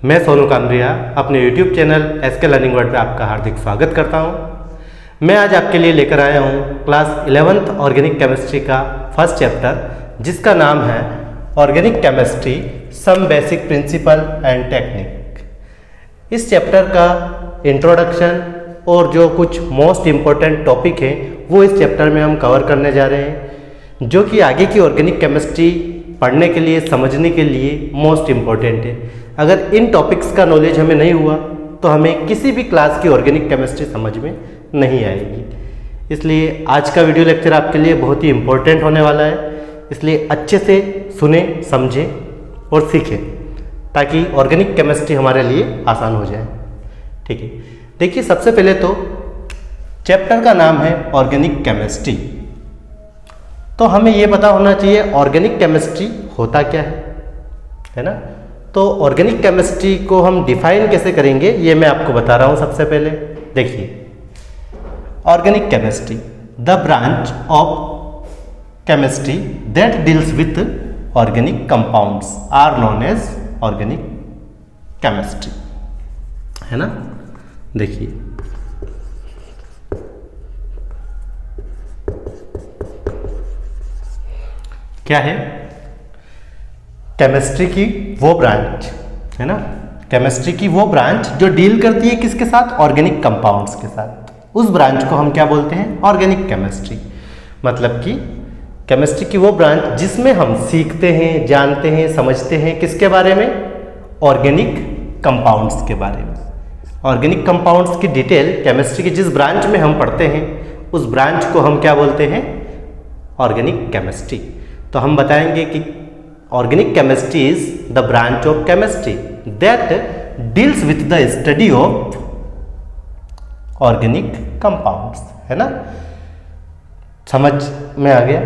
मैं सोनू कामरिया अपने YouTube channel SK learning world पे आपका हार्दिक स्वागत करता हूं। मैं आज आपके लिए लेकर आया हूं क्लास 11th ऑर्गेनिक केमिस्ट्री का फर्स्ट चैप्टर, जिसका नाम है organic chemistry some basic principle and technique. इस चैप्टर का इंट्रोडक्शन और जो कुछ मोस्ट इम्पोर्टेंट टॉपिक हैं वो इस चैप्टर में हम कवर करने जा रहे हैं, जो कि आगे की ऑर्गेनिक केमिस्ट्री पढ़ने के लिए, समझने के लिए मोस्ट इम्पॉर्टेंट है। अगर इन टॉपिक्स का नॉलेज हमें नहीं हुआ तो हमें किसी भी क्लास की ऑर्गेनिक केमिस्ट्री समझ में नहीं आएगी। इसलिए आज का वीडियो लेक्चर आपके लिए बहुत ही इम्पोर्टेंट होने वाला है, इसलिए अच्छे से सुने, समझें और सीखें ताकि ऑर्गेनिक केमिस्ट्री हमारे लिए आसान हो जाए। ठीक है, देखिए सबसे पहले तो चैप्टर का नाम है ऑर्गेनिक केमिस्ट्री। तो हमें ये पता होना चाहिए ऑर्गेनिक केमिस्ट्री होता क्या है ना। तो ऑर्गेनिक केमिस्ट्री को हम डिफाइन कैसे करेंगे ये मैं आपको बता रहा हूँ। सबसे पहले देखिए, organic chemistry the branch of chemistry that deals with organic compounds are known as organic chemistry, है ना। देखिए क्या है, केमिस्ट्री की वो ब्रांच है ना, केमिस्ट्री की वो ब्रांच जो डील करती है किसके साथ, ऑर्गेनिक कंपाउंड्स के साथ। उस ब्रांच को हम क्या बोलते हैं, ऑर्गेनिक केमिस्ट्री। मतलब कि केमिस्ट्री की वो ब्रांच जिसमें हम सीखते हैं, जानते हैं, समझते हैं किसके बारे में, ऑर्गेनिक कंपाउंड्स के बारे में। ऑर्गेनिक कंपाउंड्स की डिटेल केमिस्ट्री की जिस ब्रांच में हम पढ़ते हैं उस ब्रांच को हम क्या बोलते हैं, ऑर्गेनिक केमिस्ट्री। तो हम बताएंगे कि organic chemistry is the branch of chemistry that deals with the study of organic compounds, है ना। समझ में आ गया।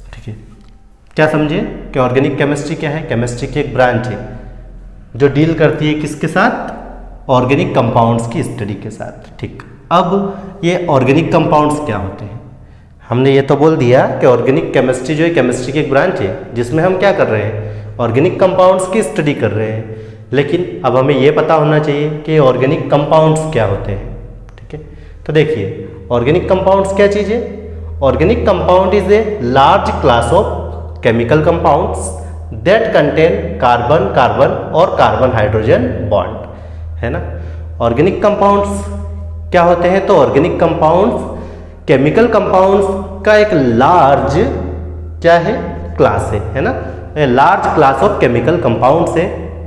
ठीक है, क्या समझे कि ऑर्गेनिक केमिस्ट्री क्या है, केमिस्ट्री की एक ब्रांच है जो डील करती है किसके साथ, ऑर्गेनिक कंपाउंड्स की स्टडी के साथ। ठीक, अब ये ऑर्गेनिक कंपाउंड्स क्या होते हैं, हमने ये तो बोल दिया कि ऑर्गेनिक केमिस्ट्री जो है केमिस्ट्री की एक ब्रांच है जिसमें हम क्या कर रहे हैं, ऑर्गेनिक कंपाउंड्स की स्टडी कर रहे हैं। लेकिन अब हमें ये पता होना चाहिए कि ऑर्गेनिक कंपाउंड्स क्या होते हैं। ठीक है, तो देखिए ऑर्गेनिक कंपाउंड्स क्या चीज़ है, organic compound is a large class of chemical compounds that contain carbon carbon और कार्बन हाइड्रोजन बॉन्ड, है ना। ऑर्गेनिक कंपाउंड्स क्या होते हैं, तो ऑर्गेनिक कंपाउंड्स केमिकल कंपाउंड्स का एक लार्ज क्या है, क्लास है ना। Large class of chemical compounds है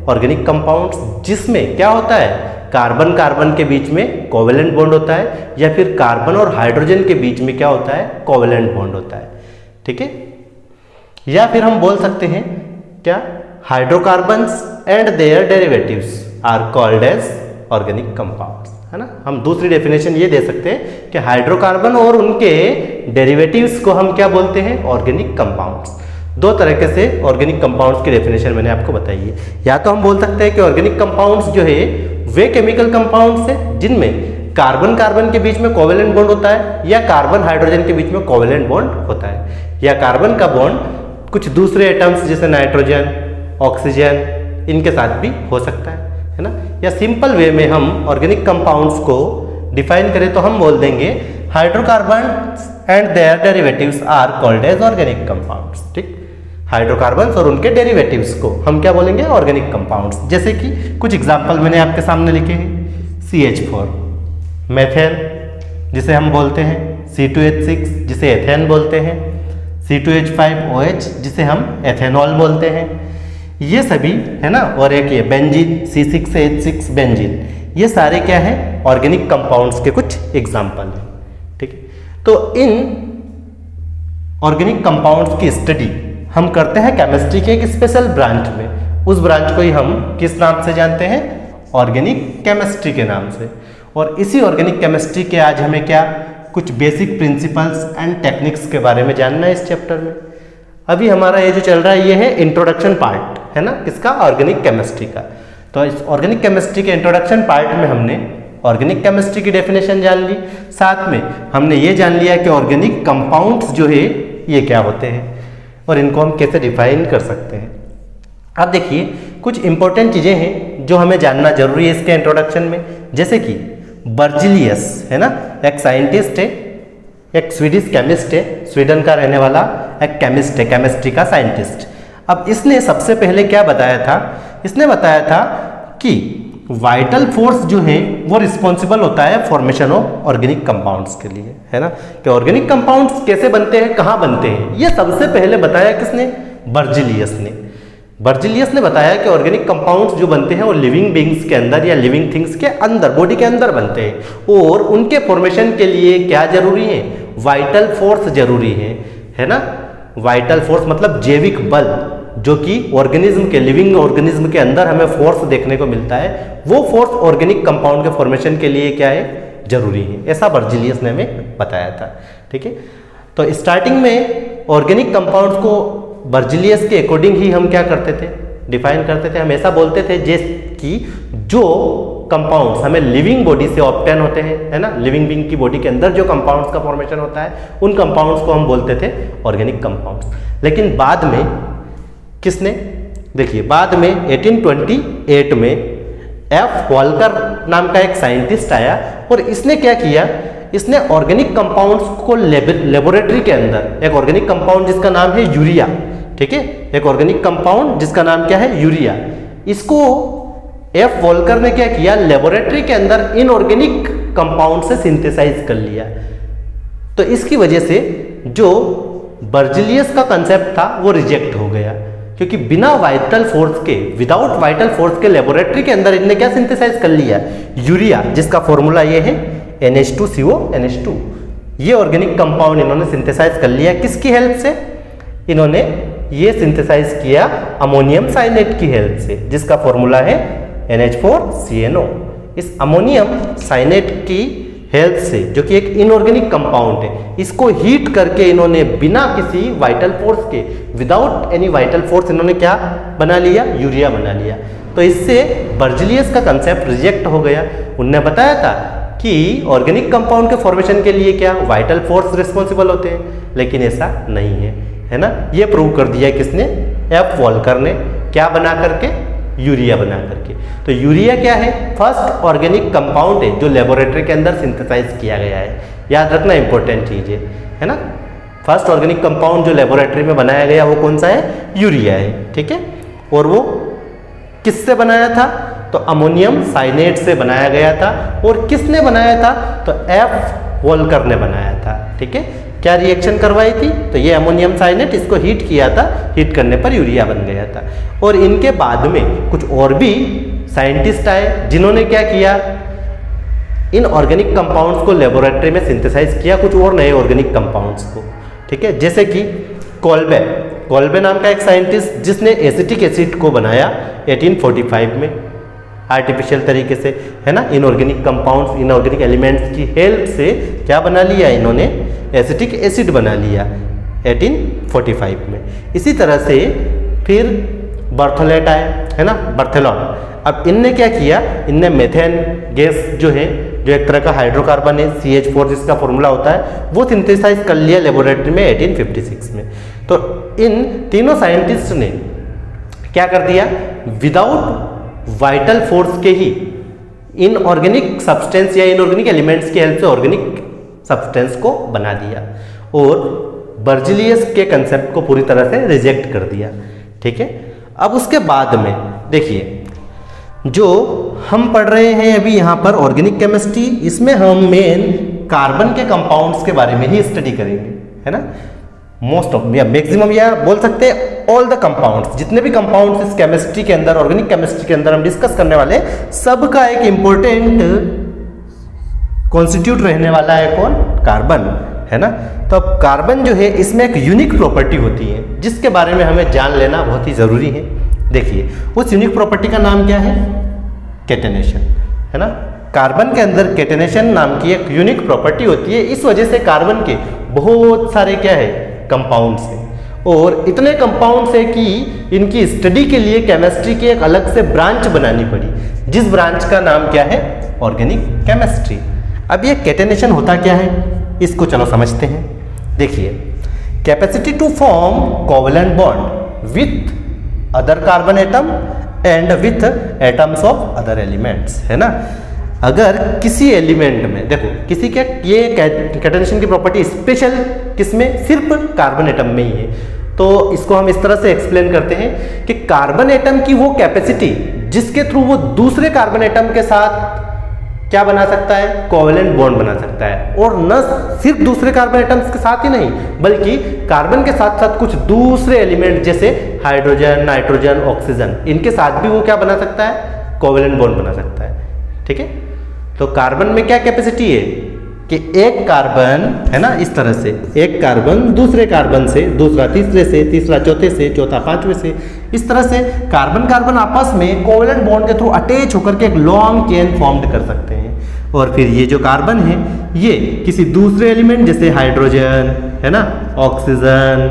ऑर्गेनिक कंपाउंड्स, जिसमें क्या होता है, कार्बन कार्बन के बीच में कोवेलेंट बॉन्ड होता है, या फिर कार्बन और हाइड्रोजन के बीच में क्या होता है, कोवेलेंट बॉन्ड होता है। ठीक है, या फिर हम बोल सकते हैं क्या, hydrocarbons and their derivatives are called as organic compounds, है ना। हम दूसरी डेफिनेशन ये दे सकते हैं कि हाइड्रोकार्बन और उनके डेरिवेटिव्स को हम क्या बोलते हैं, ऑर्गेनिक कंपाउंड्स। दो तरीके से ऑर्गेनिक कंपाउंड्स की डेफिनेशन मैंने आपको बताई है। या तो हम बोल सकते हैं कि ऑर्गेनिक कंपाउंड्स जो है वे केमिकल कंपाउंड्स है जिनमें कार्बन कार्बन के बीच में कोवेलेंट बॉन्ड होता है, या कार्बन हाइड्रोजन के बीच में कोवेलेंट बॉन्ड होता है, या कार्बन का बॉन्ड कुछ दूसरे एटम्स जैसे नाइट्रोजन, ऑक्सीजन, इनके साथ भी हो सकता है ना। या सिंपल वे में हम ऑर्गेनिक कंपाउंड्स को डिफाइन करें तो हम बोल देंगे hydrocarbons and their derivatives are called as organic compounds. ठीक, हाइड्रोकार्बन्स और उनके डेरिवेटिव्स को हम क्या बोलेंगे, ऑर्गेनिक कंपाउंड्स। जैसे कि कुछ एग्जांपल मैंने आपके सामने लिखे हैं, CH4 मेथेन जिसे हम बोलते हैं, C2H6 जिसे एथेन बोलते हैं, C2H5OH जिसे हम एथेनॉल बोलते हैं, ये सभी है ना। और एक ये बेंजीन C6H6 बेंजीन, ये सारे क्या है, ऑर्गेनिक कंपाउंड्स के कुछ एग्जाम्पल हैं। ठीक है, तो इन ऑर्गेनिक कंपाउंड्स की स्टडी हम करते हैं केमिस्ट्री के एक स्पेशल ब्रांच में। उस ब्रांच को ही हम किस नाम से जानते हैं, ऑर्गेनिक केमिस्ट्री के नाम से। और इसी ऑर्गेनिक केमिस्ट्री के आज हमें क्या, कुछ बेसिक प्रिंसिपल्स एंड टेक्निक्स के बारे में जानना है इस चैप्टर में। अभी हमारा ये जो चल रहा है ये है इंट्रोडक्शन पार्ट, है ना, किसका, ऑर्गेनिक केमिस्ट्री का। तो इस ऑर्गेनिक केमिस्ट्री के इंट्रोडक्शन पार्ट में हमने ऑर्गेनिक केमिस्ट्री की डेफिनेशन जान ली, साथ में हमने ये जान लिया कि ऑर्गेनिक कंपाउंड्स जो है ये क्या होते हैं और इनको हम कैसे डिफाइन कर सकते हैं। अब देखिए कुछ इंपॉर्टेंट चीज़ें हैं जो हमें जानना जरूरी है इसके इंट्रोडक्शन में, जैसे कि बर्जिलियस है ना, एक साइंटिस्ट है, एक स्वीडिश केमिस्ट है, स्वीडन का रहने वाला एक केमिस्ट है, केमिस्ट्री का साइंटिस्ट। अब इसने सबसे पहले क्या बताया था, इसने बताया था कि वाइटल फोर्स जो है वो रिस्पॉन्सिबल होता है फॉर्मेशन ऑफ ऑर्गेनिक कंपाउंड्स के लिए, है ना, कि ऑर्गेनिक कंपाउंड्स कैसे बनते हैं, कहाँ बनते हैं, ये सबसे पहले बताया किसने, बर्जिलियस ने। बर्जिलियस ने बताया कि ऑर्गेनिक कंपाउंड्स जो बनते हैं वो लिविंग बींग्स के अंदर या लिविंग थिंग्स के अंदर, बॉडी के अंदर बनते हैं, और उनके फॉर्मेशन के लिए क्या जरूरी है, वाइटल फोर्स जरूरी है ना। वाइटल फोर्स मतलब जैविक बल, जो कि ऑर्गेनिज्म के, लिविंग ऑर्गेनिज्म के अंदर हमें फोर्स देखने को मिलता है, वो फोर्स ऑर्गेनिक कंपाउंड के फॉर्मेशन के लिए क्या है, जरूरी है, ऐसा बर्जिलियस ने हमें बताया था। ठीक है, तो स्टार्टिंग में ऑर्गेनिक कंपाउंड्स को बर्जिलियस के अकॉर्डिंग ही हम क्या करते थे, डिफाइन करते थे। हम ऐसा बोलते थे जैसे कि जो कंपाउंड्स हमें लिविंग बॉडी से ऑब्टेन होते हैं, है ना, लिविंग बीइंग की बॉडी के अंदर जो कंपाउंड्स का फॉर्मेशन होता है, उन कंपाउंड्स को हम बोलते थे ऑर्गेनिक कंपाउंड्स। लेकिन बाद में किसने, देखिए बाद में 1828 में एफ वॉल्कर नाम का एक साइंटिस्ट आया, और इसने क्या किया, इसने ऑर्गेनिक कंपाउंड्स को लेबोरेटरी के अंदर, एक ऑर्गेनिक कंपाउंड जिसका नाम है यूरिया, ठीक है, एक ऑर्गेनिक कंपाउंड जिसका नाम क्या है, यूरिया, इसको एफ वॉल्कर ने क्या किया, लेबोरेटरी के अंदर इनऑर्गेनिक कंपाउंड से सिंथेसाइज कर लिया। तो इसकी वजह से जो बर्जिलियस का कंसेप्ट था वो रिजेक्ट हो गया, क्योंकि बिना वाइटल फोर्स के, विदाउट वाइटल फोर्स के लेबोरेटरी के अंदर इन्होंने क्या सिंथेसाइज कर लिया, यूरिया, जिसका फॉर्मूला ये है NH2CO NH2। ये ऑर्गेनिक कंपाउंड इन्होंने सिंथेसाइज कर लिया, किसकी हेल्प से, इन्होंने ये सिंथेसाइज किया अमोनियम साइनेट की हेल्प से, जिसका फॉर्मूला है NH4CNO। इस अमोनियम साइनेट की हेल्प से, जो कि एक इनऑर्गेनिक कंपाउंड है, इसको हीट करके इन्होंने बिना किसी वाइटल फोर्स के, विदाउट एनी वाइटल फोर्स, इन्होंने क्या बना लिया, यूरिया बना लिया। तो इससे बर्जिलियस का कंसेप्ट रिजेक्ट हो गया। उनने बताया था कि ऑर्गेनिक कंपाउंड के फॉर्मेशन के लिए क्या वाइटल फोर्स रिस्पॉन्सिबल होते हैं, लेकिन ऐसा नहीं है ना। ये प्रूव कर दिया किसने, एफ वॉल्कर ने, क्या बना करके, यूरिया बना करके। तो यूरिया क्या है, फर्स्ट ऑर्गेनिक कंपाउंड है जो लेबोरेटरी के अंदर सिंथेसाइज किया गया है, याद रखना इंपॉर्टेंट चीज है ना। फर्स्ट ऑर्गेनिक कंपाउंड जो लेबोरेटरी में बनाया गया वो कौन सा है, यूरिया है, ठीक है। और वो किससे बनाया था, तो अमोनियम साइनेट से बनाया गया था। और किसने बनाया था, तो एफ वॉल्कर ने बनाया था, ठीक है। क्या रिएक्शन करवाई थी, तो ये अमोनियम साइनेट, इसको हीट किया था, हीट करने पर यूरिया बन गया था। और इनके बाद में कुछ और भी साइंटिस्ट आए जिन्होंने क्या किया, इन ऑर्गेनिक कंपाउंड्स को लेबोरेटरी में सिंथेसाइज किया, कुछ और नए ऑर्गेनिक कंपाउंड्स को, ठीक है। जैसे कि कोल्बे नाम का एक साइंटिस्ट, जिसने एसिटिक एसिड को बनाया 1845 में आर्टिफिशियल तरीके से, है ना, इनऑर्गेनिक कंपाउंड्स, इनऑर्गेनिक एलिमेंट्स की हेल्प से क्या बना लिया इन्होंने, एसिटिक एसिड बना लिया 1845 में। इसी तरह से फिर बर्थोलेट आए, है ना, बर्थेलॉन। अब इनने क्या किया, इनने मेथेन गैस जो है, जो एक तरह का हाइड्रोकार्बन है, CH4 जिसका फॉर्मूला होता है, वो सिंथेसाइज कर लिया लेबोरेटरी में 1856 में। तो इन तीनों साइंटिस्ट ने क्या कर दिया, विदाउट वाइटल फोर्स के ही इनऑर्गेनिक सब्सटेंस या इनऑर्गेनिक एलिमेंट्स की हेल्प से ऑर्गेनिक सब्सटेंस को बना दिया, और बर्जिलियस के कंसेप्ट को पूरी तरह से रिजेक्ट कर दिया, ठीक है। अब उसके बाद में देखिए, जो हम पढ़ रहे हैं अभी यहाँ पर ऑर्गेनिक केमिस्ट्री, इसमें हम मेन कार्बन के कंपाउंड्स के बारे में ही स्टडी करेंगे, है ना। मोस्ट ऑफ या मैक्सिमम या बोल सकते हैं ऑल द कंपाउंड्स, जितने भी कंपाउंड्स इस केमिस्ट्री के अंदर, ऑर्गेनिक केमिस्ट्री के अंदर हम डिस्कस करने वाले, सबका एक इंपॉर्टेंट कॉन्स्टिट्यूट रहने वाला है कौन, कार्बन, है ना। तो अब कार्बन जो है, इसमें एक यूनिक प्रॉपर्टी होती है जिसके बारे में हमें जान लेना बहुत ही जरूरी है। देखिए, उस यूनिक प्रॉपर्टी का नाम क्या है, कैटेनेशन, है ना। कार्बन के अंदर कैटेनेशन नाम की एक यूनिक प्रॉपर्टी होती है। इस वजह से कार्बन के बहुत सारे क्या है, कंपाउंड्स हैं, और इतने कंपाउंड्स है कि इनकी स्टडी के लिए केमिस्ट्री की एक अलग से ब्रांच बनानी पड़ी, जिस ब्रांच का नाम क्या है, ऑर्गेनिक केमिस्ट्री। अब ये कैटेनेशन होता क्या है, इसको चलो समझते हैं। देखिए, capacity to form covalent bond with other carbon atom and with atoms of other elements, है ना। अगर किसी एलिमेंट में देखो किसी के ये कैटेनेशन की प्रॉपर्टी स्पेशल किसमें, सिर्फ कार्बन एटम में ही है। तो इसको हम इस तरह से एक्सप्लेन करते हैं कि कार्बन एटम की वो कैपेसिटी जिसके थ्रू वो दूसरे कार्बन एटम के साथ क्या बना सकता है, कोवेलेंट बॉन्ड बना सकता है। और न सिर्फ दूसरे कार्बन एटम्स के साथ ही नहीं, बल्कि कार्बन के साथ साथ कुछ दूसरे एलिमेंट जैसे हाइड्रोजन, नाइट्रोजन, ऑक्सीजन, इनके साथ भी वो क्या बना सकता है, कोवेलेंट बॉन्ड बना सकता है। ठीक है, तो कार्बन में क्या कैपेसिटी है कि एक कार्बन, है ना, इस तरह से एक कार्बन दूसरे कार्बन से, दूसरा तीसरे से, तीसरा चौथे से, चौथा पांचवें से, इस तरह से कार्बन कार्बन आपस में कोवेलेंट बॉन्ड के थ्रू अटैच होकर के एक लॉन्ग चेन फॉर्म्ड कर सकते हैं। और फिर ये जो कार्बन है ये किसी दूसरे एलिमेंट जैसे हाइड्रोजन, है ना, ऑक्सीजन,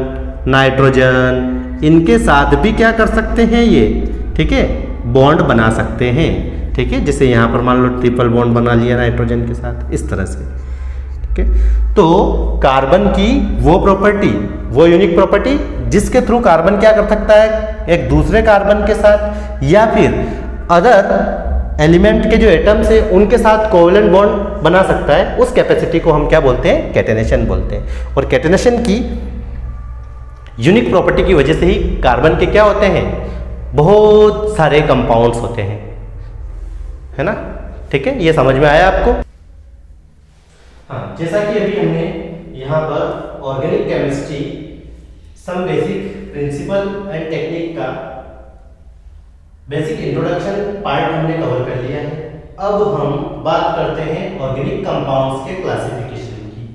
नाइट्रोजन, इनके साथ भी क्या कर सकते हैं ये, ठीक है, बॉन्ड बना सकते हैं। ठीक है, जैसे यहाँ पर मान लो ट्रिपल बॉन्ड बना लिया नाइट्रोजन के साथ, इस तरह से। ठीक है, तो कार्बन की वो प्रॉपर्टी, वो यूनिक प्रॉपर्टी जिसके थ्रू कार्बन क्या कर सकता है, एक दूसरे कार्बन के साथ या फिर अदर एलिमेंट के जो एटम्स है उनके साथ कोवेलेंट बॉन्ड बना सकता है, उस कैपेसिटी को हम क्या बोलते हैं, कैटेनेशन बोलते हैं। और कैटेनेशन की यूनिक प्रॉपर्टी की वजह से ही कार्बन के क्या होते हैं, बहुत सारे कंपाउंड्स होते हैं, है ना। ठीक है, ये समझ में आया आपको। हाँ, जैसा कि अभी हमने यहाँ पर organic chemistry some basic principle and technique का बेसिक इंट्रोडक्शन पार्ट हमने कवर कर लिया है। अब हम बात करते हैं ऑर्गेनिक कंपाउंड्स के क्लासिफिकेशन की।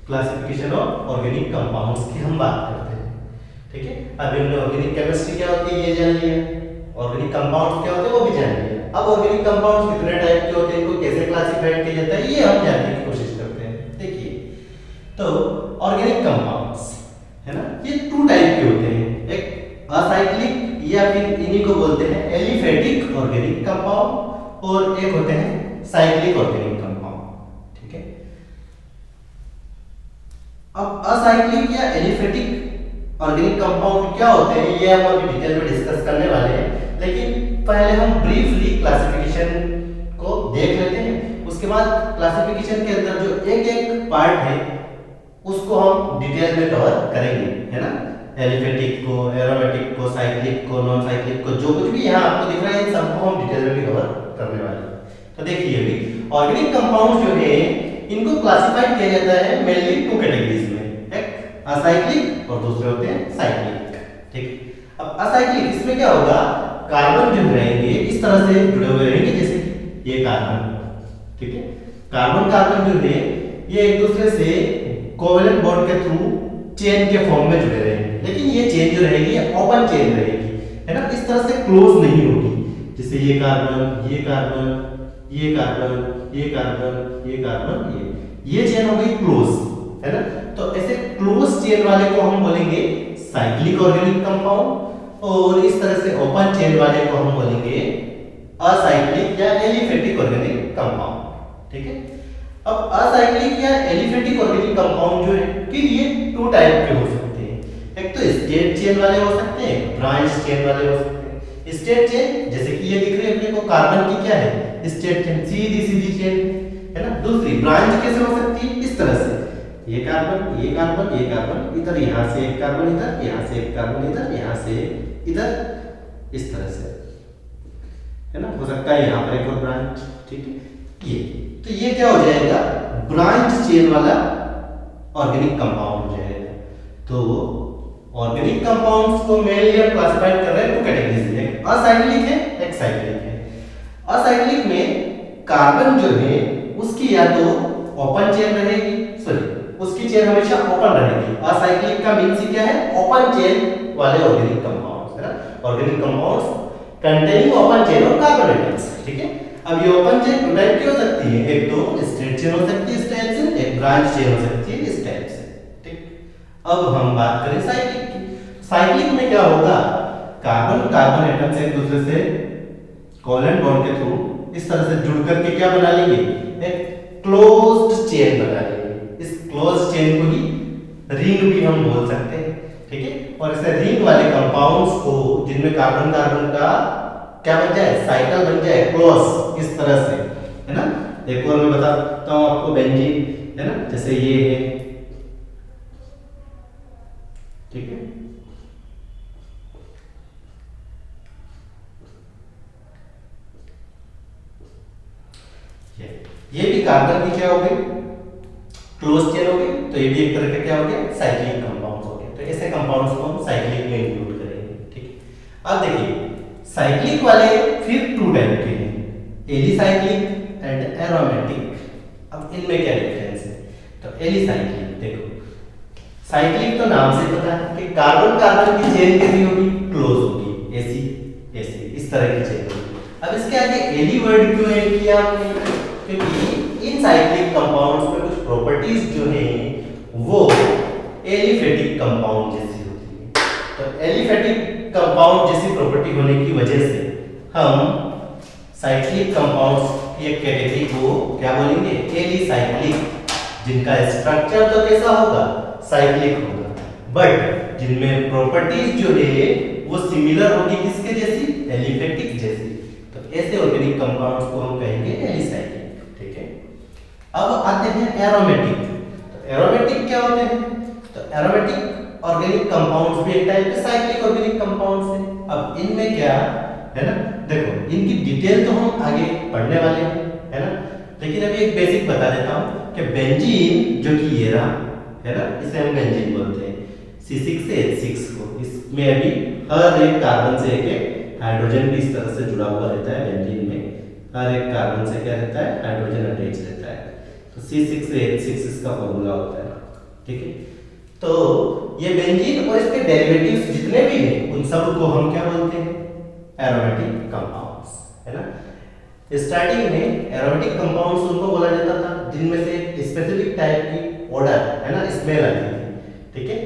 क्लासिफिकेशन ऑफ ऑर्गेनिक कंपाउंड्स की हम बात करते हैं। ठीक है, अभी हमने ऑर्गेनिक केमिस्ट्री क्या होती है ये जान लिया, ऑर्गेनिक कंपाउंड्स क्या होते हैं वो भी जान लिया। अब ऑर्गेनिक कंपाउंड्स कितने टाइप के होते हैं, इनको कैसे क्लासिफाइड किया जाता है, ये हम जानने की कोशिश करते हैं। देखिए, तो ऑर्गेनिक कंपाउंड्स, है ना, ये 2 टाइप के होते हैं, एक असाइक्लिक या फिर इन्हीं को बोलते हैं एलिफेटिक ऑर्गेनिक कंपाउंड, और एक होते हैं साइक्लिक ऑर्गेनिक कंपाउंड। ठीक है, अब असाइक्लिक या एलिफेटिक ऑर्गेनिक कंपाउंड क्या होते हैं ये हम अभी डिटेल में डिस्कस करने वाले हैं, लेकिन पहले हम ब्रीफली क्लासिफिकेशन को देख लेते हैं। उसके बाद क्लासिफिकेशन के अंदर जो एक एक पार्ट है उसको हम डिटेल में कवर करेंगे, है ना। एलिफेटिक को, एरोमेटिक को, साइक्लिक को, नॉन साइक्लिक को, जो कुछ भी यहाँ आपको दिख रहा है इन सबको हम डिटेल में भी कवर करने वाले हैं। तो देखिए, अभी ऑर्गेनिक कंपाउंड जो है इनको क्लासिफाइड किया जाता है मेनली 2 कैटेगरीज में, एक असाइक्लिक और दूसरे होते हैं साइक्लिक। ठीक, अब असाइक्लिक इसमें क्या होगा, कार्बन जो रहेंगे इस तरह से जुड़े हुए रहेंगे, जैसे कि ये कार्बन, ठीक है, कार्बन कार्बन जो है ये एक दूसरे से कोवेलेंट बॉन्ड के थ्रू चेन के फॉर्म में जुड़े रहेंगे, लेकिन ये चेन जो रहेगी ओपन चेन रहेगी, है ना, इस तरह से क्लोज नहीं होगी। जैसे ये कार्बन, ये कार्बन, ये कार्बन, ये कार्बन, ये कार्बन, ये चेन हो गई क्लोज, है ना। तो ऐसे क्लोज चेन वाले को हम बोलेंगे साइक्लिक ऑर्गेनिक कंपाउंड, और इस तरह से ओपन चेन वाले को हम बोलेंगे असाइक्लिक या एलिफेटिक ऑर्गेनिक कंपाउंड। ठीक है, अब असाइक्लिक या एलिफेटिक ऑर्गेनिक कंपाउंड जो है फिर ये 2 टाइप के हो सकते हैं, एक तो स्टेट चेन वाले हो सकते हैं, एक ब्रांच चेन वाले हो सकते हैं। स्टेट चेन जैसे कि ये दिख रही है अपने को, कार्बन की क्या है, स्टेट चेन, सीधी सीधी चेन, है ना। दूसरी ब्रांच कैसे हो सकती है, इस तरह से ये कार्बन, ये कार्बन, ये कार्बन, इधर यहाँ से एक कार्बन इधर, यहाँ से एक कार्बन इधर, यहाँ से इधर, इस तरह से, है ना, हो सकता है यहाँ पर एक और ब्रांच। ठीक है, ये तो ये क्या हो जाएगा, ब्रांच चेन वाला ऑर्गेनिक कंपाउंड हो जाएगा। तो ऑर्गेनिक कंपाउंड्स को मेनली हम क्लासिफाइड कर रहे हैं 2 कैटेगरीज में, एक असाइक्लिक है, एक साइक्लिक है। असाइक्लिक में कार्बन जो है उसकी या तो ओपन चेन रहेगी, सॉरी उसकी चेन हमेशा ओपन रहेगी। असाइक्लिक का मीन्स क्या है, ओपन चेन वाले ऑर्गेनिक कंपाउंड्स, है ना, organic compounds containing open chain of carbon atoms. ठीक है, अब ये ओपन चेन 2 टाइप की हो सकती है, एक तो स्ट्रेट चेन हो सकती है इस टाइप से, एक ब्रांच चेन हो सकती है इस टाइप से। ठीक, अब हम बात करें साइक्लिक की। साइक्लिक में क्या होगा, कार्बन कार्बन एटम्स एक दूसरे से कोवेलेंट बॉन्ड के थ्रू इस तरह से जुड़ करके क्या बना लेंगे, एक क्लोज्ड चेन बना लेंगे। इस क्लोज्ड चेन को ही रिंग भी हम बोल सकते हैं। ठीक है, और ऐसे रिंग वाले कंपाउंड्स को जिनमें कार्बन कार्बन का क्या बन जाए, साइकिल बन जाए क्लोज इस तरह से, है ना। एक और मैं बताता हूं आपको बेंजीन, है ना, जैसे ये है, ठीक है। ये भी कार्बन की क्या हो गई, क्लोज चेन हो गई, तो ये भी एक तरह का क्या हो गया, साइक्लिक कंपाउंड हो गया। तो ऐसे कंपाउंड्स को हम साइक्लिक में इंक्लूड करेंगे, ठीक है। अब देखिए साइक्लिक वाले फिर टू टाइप के हैं, एलिसाइक्लिक एंड एरोमेटिक। अब इनमें क्या डिफरेंस है, तो एलिसाइक्लिक देखो, साइक्लिक तो नाम से पता है कि कार्बन कार्बन की चेन कैसी होगी, क्लोज होगी, ऐसी ऐसी इस तरह की चेन होगी। अब इसके आगे एली वर्ड क्यों ऐड किया आपने, क्योंकि इन साइक्लिक कंपाउंड्स में कुछ प्रॉपर्टीज जो है वो एलिफेटिक कंपाउंड जैसी होती है। तो एलिफेटिक कंपाउंड जैसी प्रॉपर्टी होने की वजह से हम साइक्लिक कंपाउंड्स की एक कैटेगरी को क्या बोलेंगे, एलिसाइक्लिक, जिनका स्ट्रक्चर तो कैसा होगा, साइक्लिक होगा, बट जिनमें प्रॉपर्टीज जो है वो सिमिलर होगी किसके जैसी, एलिफेटिक जैसी। तो ऐसे ऑर्गेनिक कंपाउंड्स को हम कहेंगे एलिसाइक्लिक, ठीक है। अब आते हैं एरोमेटिक। तो एरोमेटिक क्या होते हैं, तो एरोमेटिक ऑर्गेनिक कंपाउंड्स भी एक टाइप के साइक्लिक ऑर्गेनिक कंपाउंड्स हैं। अब इनमें क्या है ना, देखो इनकी डिटेल तो हम आगे पढ़ने वाले हैं, है ना, लेकिन अभी एक बेसिक बता देता हूं कि बेंजीन जो कि ये रहा है ना, इसे हम बेंजीन बोलते हैं, C6 से H6 को, इसमें अभी हर एक कार्बन से एक हाइड्रोजन भी इस तरह से जुड़ा हुआ रहता है। बेंजीन में हर एक कार्बन से क्या रहता है, हाइड्रोजन अटैच रहता है। तो C6 से H6 इसका फॉर्मूला होता है, ठीक है। तो ये बेंजीन और इसके डेरिवेटिव्स जितने भी हैं उन सब को हम क्या बोलते हैं, एरोमेटिक कंपाउंड्स, है ना। स्टार्टिंग में एरोमेटिक कंपाउंड्स उनको बोला जाता था जिनमें से स्पेसिफिक टाइप की ऑर्डर, है ना, स्मेल आती थी, ठीक है।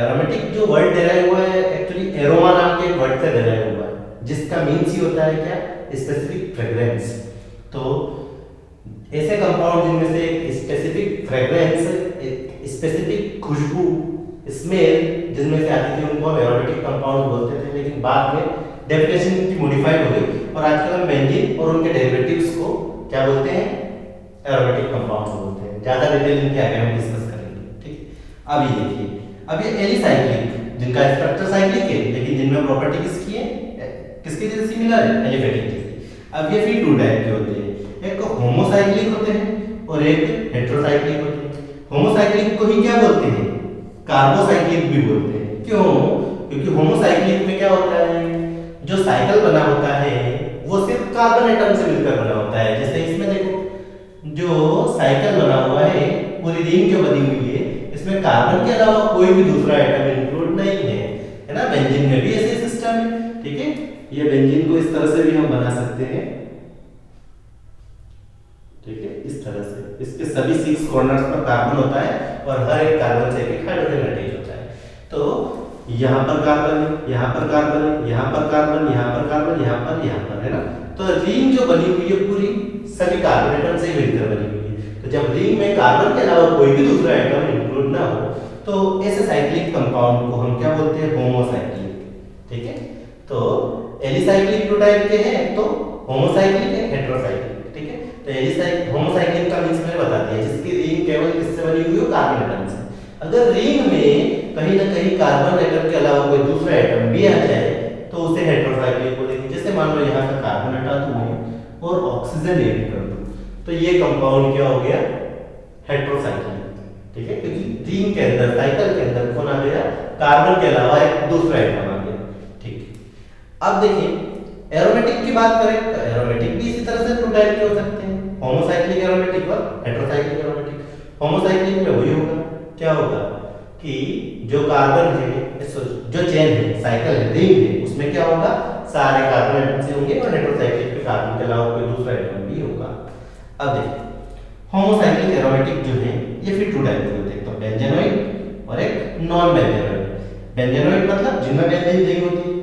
एरोमेटिक जो वर्ड डेराइव हुआ है एक्चुअली एरोमा नाम के एक वर्ड से डेराइव हुआ है, जिसका मीन्स ही होता है क्या, स्पेसिफिक फ्रेग्रेंस। तो ऐसे कंपाउंड जिनमें से एक स्पेसिफिक फ्रेग्रेंस, एक स्पेसिफिक खुशबू, स्मेल जिनमें से आती थी उनको हम एरोमेटिक कंपाउंड बोलते थे। लेकिन बाद में डेफिनेशन की मॉडिफाइड हो गई और आजकल हम बेंजीन और उनके डेरिवेटिव्स को क्या बोलते हैं, एरोमेटिक कंपाउंड्स बोलते हैं। ज्यादा डिटेल इनके आगे हम डिस्कस करेंगे, ठीक। अब ये देखिए, अब ये एलिसाइक्लिक जिनका स्ट्रक्चर साइक्लिक है लेकिन जिनमें प्रॉपर्टी किसकी है, किसकी जैसे सिमिलर है, एलिफेटिक जैसी। अब ये फिर टू टाइप के होते हैं, एक होमोसाइक्लिक होते हैं और एक हेटेरोसाइक्लिक होते हैं। होमोसाइक्लिक को ही क्या बोलते हैं, कार्बोसाइक्लिक भी बोलते हैं। क्यों, क्योंकि होमोसाइक्लिक में क्या होता है, जो साइकिल बना होता है वो सिर्फ कार्बन एटम से मिलकर बना होता है। जैसे इसमें देखो, जो साइकिल बना हुआ है पूरी रिंग जो बनी हुई है, इसमें कार्बन के अलावा कोई भी दूसरा एटम इंक्लूड नहीं है ना। बेंजीन में भी ऐसे सिस्टम है, ठीक है। ये बेंजीन को इस तरह से भी हम बना सकते हैं, ठीक है, इस तरह से। इसके सभी 6 कॉर्नर्स पर कार्बन होता है और हर एक कार्बन से एक हाइड्रोजन अटैच होता है। तो यहाँ पर कार्बन है, यहाँ पर कार्बन है, यहाँ पर कार्बन, यहाँ पर कार्बन, यहाँ पर, है ना। तो रिंग जो बनी हुई है पूरी सभी कार्बन एटम से मिलकर बनी हुई है। तो जब रिंग में कार्बन के अलावा कोई भी दूसरा एटम इंक्लूड ना हो तो ऐसे साइक्लिक कंपाउंड को हम क्या बोलते हैं, होमोसाइक्लिक, ठीक है। तो एलिसाइक्लिक टू टाइप के हैं, तो होमोसाइक्लिक है, हेटेरोसाइक्लिक, ठीक है। तो एलिसाइक्लिक होमोसाइक्लिक का मींस मैंने बता दिया, जिसकी रिंग केवल किससे बनी हुई हो, कार्बन एटम से। अगर रिंग में कहीं ना कहीं कार्बन एटम के अलावा कोई दूसरा एटम भी आ जाए तो उसे हेटेरोसाइक्लिक बोलेंगे। जैसे मान लो यहाँ का कार्बन हटा दूं और ऑक्सीजन ऐड कर दूं, तो ये कंपाउंड क्या हो गया, हेटेरोसाइक्लिक, ठीक है। क्योंकि रिंग के अंदर, साइकिल के अंदर कौन आ गया, कार्बन के अलावा एक दूसरा एटम आ गया, ठीक है। अब देखिए एरोमेटिक की बात करें तो एरोमेटिक भी इसी तरह से टू टाइप के हो सकते हैं, होमोसाइक्लिक एरोमेटिक और हेटेरोसाइक्लिक एरोमेटिक। होमोसाइक्लिक में वही होगा, क्या होगा कि जो कार्बन है, जो चेन है, साइकिल है, रिंग है, उसमें क्या होगा, सारे कार्बन एटम से होंगे और हेटेरोसाइक्लिक पे कार्बन के अलावा कोई दूसरा एटम भी होगा। अब देखिए होमोसाइक्लिक एरोमेटिक जो है ये फिर टू टाइप के होते हैं, तो बेंजेनोइड और एक नॉन बेंजेनोइड। बेंजेनोइड मतलब जिनमें बेंजीन रिंग होती है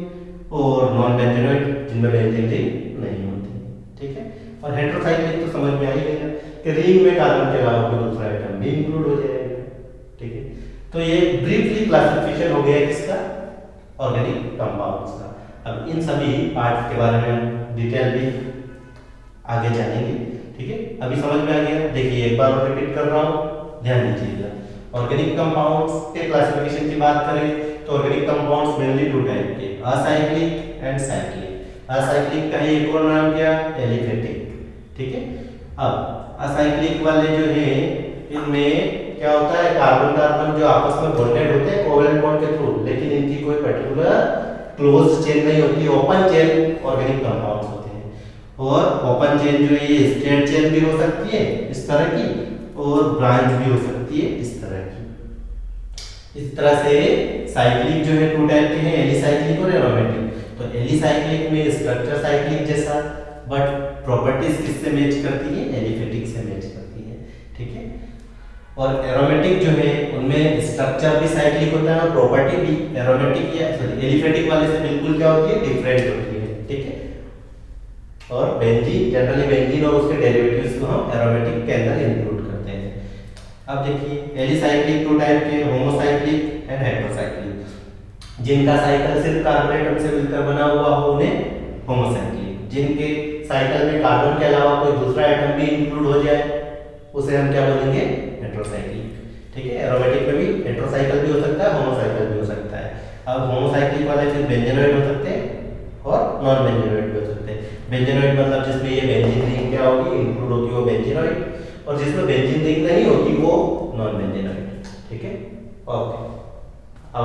और नॉन बेंजेनोइड जिनमें बेंजीन रिंग नहीं होती, ठीक है। और हेटेरोसाइक्लिक तो समझ में आ ही गया कि रिंग में कार्बन के अलावा कोई दूसरा एटम भी इंक्लूड हो जाएगा, ठीक है। तो ये ब्रीफली क्लासिफिकेशन हो गया किसका, ऑर्गेनिक कंपाउंड्स का। अब इन सभी पार्ट्स के बारे में हम डिटेल भी आगे जानेंगे। ठीक है, अभी समझ में आ गया। देखिए एक बार और रिपीट कर रहा हूँ, ध्यान दीजिएगा। ऑर्गेनिक कंपाउंड्स के क्लासिफिकेशन की बात करें तो ऑर्गेनिक कंपाउंड्स मेनली दो टाइप के, असाइक्लिक एंड साइक्लिक। असाइक्लिक का ही एक और नाम क्या, एलिफेटिक। ठीक है, अब असाइक्लिक वाले जो है इनमें क्या होता है, कार्बन कार्बन जो आपस में बॉन्डेड होते हैं कोवेलेंट बॉन्ड के थ्रू, लेकिन इनकी कोई पर्टिकुलर क्लोज्ड चेन नहीं होती, ओपन चेन ऑर्गेनिक कंपाउंड्स होते हैं। और ओपन चेन जो है ये स्ट्रेट चेन भी हो सकती है इस तरह की, और ब्रांच भी हो सकती है इस तरह की। इस तरह से साइक्लिक जो है टू टाइप के हैं, एलिसाइक्लिक और एरोमेटिक। तो एलिसाइक्लिक में स्ट्रक्चर साइक्लिक जैसा, बट प्रॉपर्टीज किससे मैच करती है, एलिफेटिक से मैच करती है। ठीक है, और एरोमेटिक जो है उनमें स्ट्रक्चर भी साइक्लिक होता है और प्रॉपर्टी भी एरोमेटिक या सॉरी एलिफेटिक वाले से बिल्कुल क्या होती है, डिफरेंट होती है। ठीक है, और बेंजीन, जनरली बेंजीन और उसके डेरिवेटिव्स को हम एरोमेटिक के अंदर इंक्लूड करते हैं। अब देखिए एलिसाइक्लिक टू टाइप के, होमोसाइक्लिक एंड हेटेरोसाइक्लिक। जिनका साइकिल सिर्फ कार्बन एटम से मिलकर बना हुआ हो उन्हें होमोसाइक्लिक, जिनके साइकिल में कार्बन के अलावा कोई दूसरा एटम भी इंक्लूड हो जाए उसे हम क्या बोलेंगे, हेटेरोसाइक्लिक। ठीक है, एरोमेटिक में भी हेटेरोसाइकिल भी हो सकता है, होमोसाइकिल भी हो सकता है। अब होमोसाइक्लिक वाले फिर बेंजेनोइड हो सकते हैं और नॉन बेंजेनोइड भी हो सकते हैं। बेंजेनोइड मतलब जिसमें ये बेंजीन रिंग क्या होगी, इंक्लूड होगी, वो बेंजेनोइड, और जिसमें बेंजीन रिंग नहीं होती वो नॉन बेंजेनोइड। ठीक है, ओके।